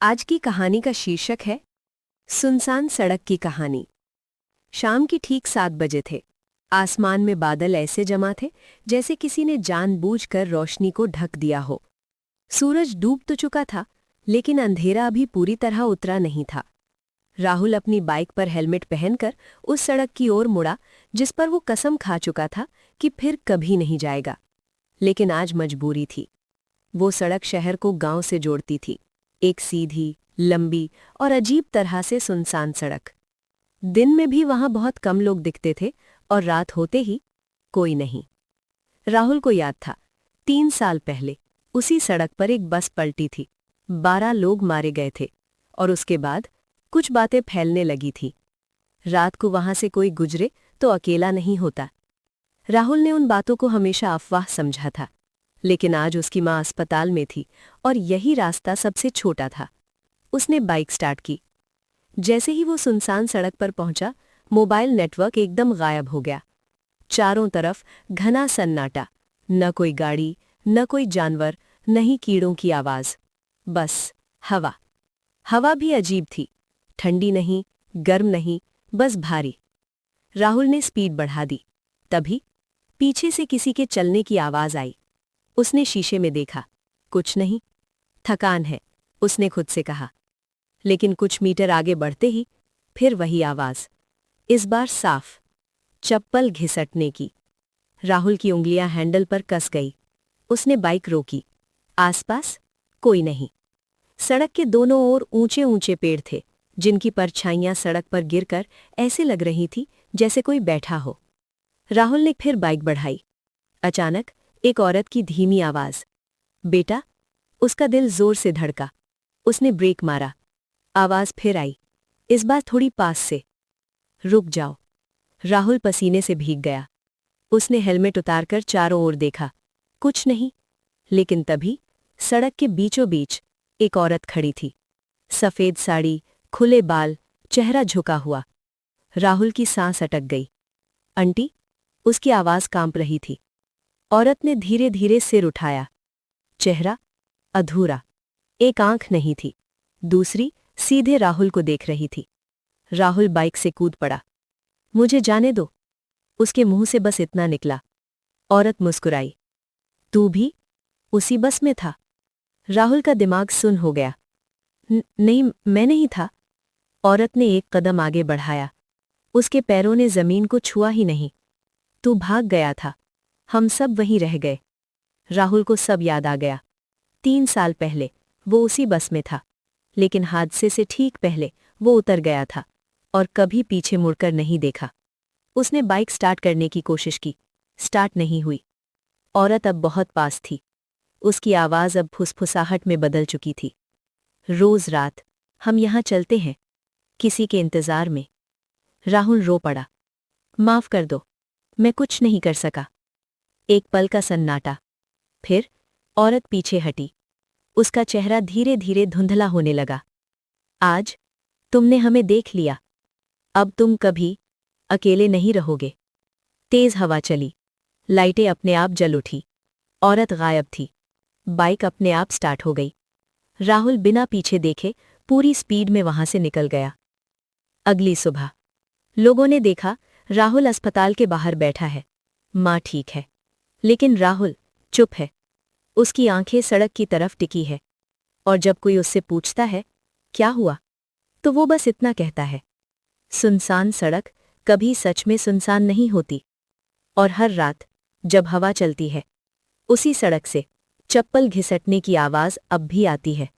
आज की कहानी का शीर्षक है सुनसान सड़क की कहानी। शाम की ठीक 7 बजे थे। आसमान में बादल ऐसे जमा थे जैसे किसी ने जानबूझकर रोशनी को ढक दिया हो। सूरज डूब तो चुका था, लेकिन अंधेरा अभी पूरी तरह उतरा नहीं था। राहुल अपनी बाइक पर हेलमेट पहनकर उस सड़क की ओर मुड़ा जिस पर वो कसम खा चुका था कि फिर कभी नहीं जाएगा। लेकिन आज मजबूरी थी। वो सड़क शहर को गांव से जोड़ती थी, एक सीधी, लंबी और अजीब तरह से सुनसान सड़क। दिन में भी वहां बहुत कम लोग दिखते थे और रात होते ही कोई नहीं। राहुल को याद था, 3 साल पहले उसी सड़क पर एक बस पलटी थी, 12 लोग मारे गए थे और उसके बाद कुछ बातें फैलने लगी थी। रात को वहां से कोई गुजरे तो अकेला नहीं होता। राहुल ने उन बातों को हमेशा अफवाह समझा था, लेकिन आज उसकी मां अस्पताल में थी और यही रास्ता सबसे छोटा था। उसने बाइक स्टार्ट की। जैसे ही वो सुनसान सड़क पर पहुंचा, मोबाइल नेटवर्क एकदम गायब हो गया। चारों तरफ घना सन्नाटा, न कोई गाड़ी, न कोई जानवर, न ही कीड़ों की आवाज, बस हवा। हवा भी अजीब थी, ठंडी नहीं, गर्म नहीं, बस भारी। राहुल ने स्पीड बढ़ा दी। तभी पीछे से किसी के चलने की आवाज आई। उसने शीशे में देखा, कुछ नहीं। थकान है, उसने खुद से कहा। लेकिन कुछ मीटर आगे बढ़ते ही फिर वही आवाज, इस बार साफ, चप्पल घिसटने की। राहुल की उंगलियां हैंडल पर कस गई। उसने बाइक रोकी। आसपास कोई नहीं। सड़क के दोनों ओर ऊंचे ऊंचे पेड़ थे, जिनकी परछाइयां सड़क पर गिरकर ऐसे लग रही थी जैसे कोई बैठा हो। राहुल ने फिर बाइक बढ़ाई। अचानक एक औरत की धीमी आवाज, बेटा। उसका दिल जोर से धड़का। उसने ब्रेक मारा। आवाज फिर आई, इस बार थोड़ी पास से। रुक जाओ। राहुल पसीने से भीग गया। उसने हेलमेट उतारकर चारों ओर देखा, कुछ नहीं। लेकिन तभी सड़क के बीचों बीच एक औरत खड़ी थी, सफेद साड़ी, खुले बाल, चेहरा झुका हुआ। राहुल की सांस अटक गई। आंटी, उसकी आवाज कांप रही थी। औरत ने धीरे धीरे सिर उठाया। चेहरा अधूरा, एक आंख नहीं थी, दूसरी सीधे राहुल को देख रही थी। राहुल बाइक से कूद पड़ा। मुझे जाने दो, उसके मुंह से बस इतना निकला। औरत मुस्कुराई। तू भी उसी बस में था? राहुल का दिमाग सुन्न हो गया। नहीं, मैं नहीं था। औरत ने एक कदम आगे बढ़ाया। उसके पैरों ने जमीन को छुआ ही नहीं। तू भाग गया था, हम सब वहीं रह गए। राहुल को सब याद आ गया। 3 साल पहले वो उसी बस में था, लेकिन हादसे से ठीक पहले वो उतर गया था और कभी पीछे मुड़कर नहीं देखा। उसने बाइक स्टार्ट करने की कोशिश की, स्टार्ट नहीं हुई। औरत अब बहुत पास थी। उसकी आवाज अब फुसफुसाहट में बदल चुकी थी। रोज रात हम यहां चलते हैं, किसी के इंतजार में। राहुल रो पड़ा। माफ कर दो, मैं कुछ नहीं कर सका। एक पल का सन्नाटा, फिर औरत पीछे हटी। उसका चेहरा धीरे धीरे धुंधला होने लगा। आज तुमने हमें देख लिया, अब तुम कभी अकेले नहीं रहोगे। तेज हवा चली, लाइटें अपने आप जल उठी। औरत गायब थी। बाइक अपने आप स्टार्ट हो गई। राहुल बिना पीछे देखे पूरी स्पीड में वहां से निकल गया। अगली सुबह लोगों ने देखा, राहुल अस्पताल के बाहर बैठा है। मां ठीक है, लेकिन राहुल चुप है। उसकी आंखें सड़क की तरफ टिकी है, और जब कोई उससे पूछता है क्या हुआ, तो वो बस इतना कहता है, सुनसान सड़क कभी सच में सुनसान नहीं होती। और हर रात जब हवा चलती है, उसी सड़क से चप्पल घिसटने की आवाज अब भी आती है।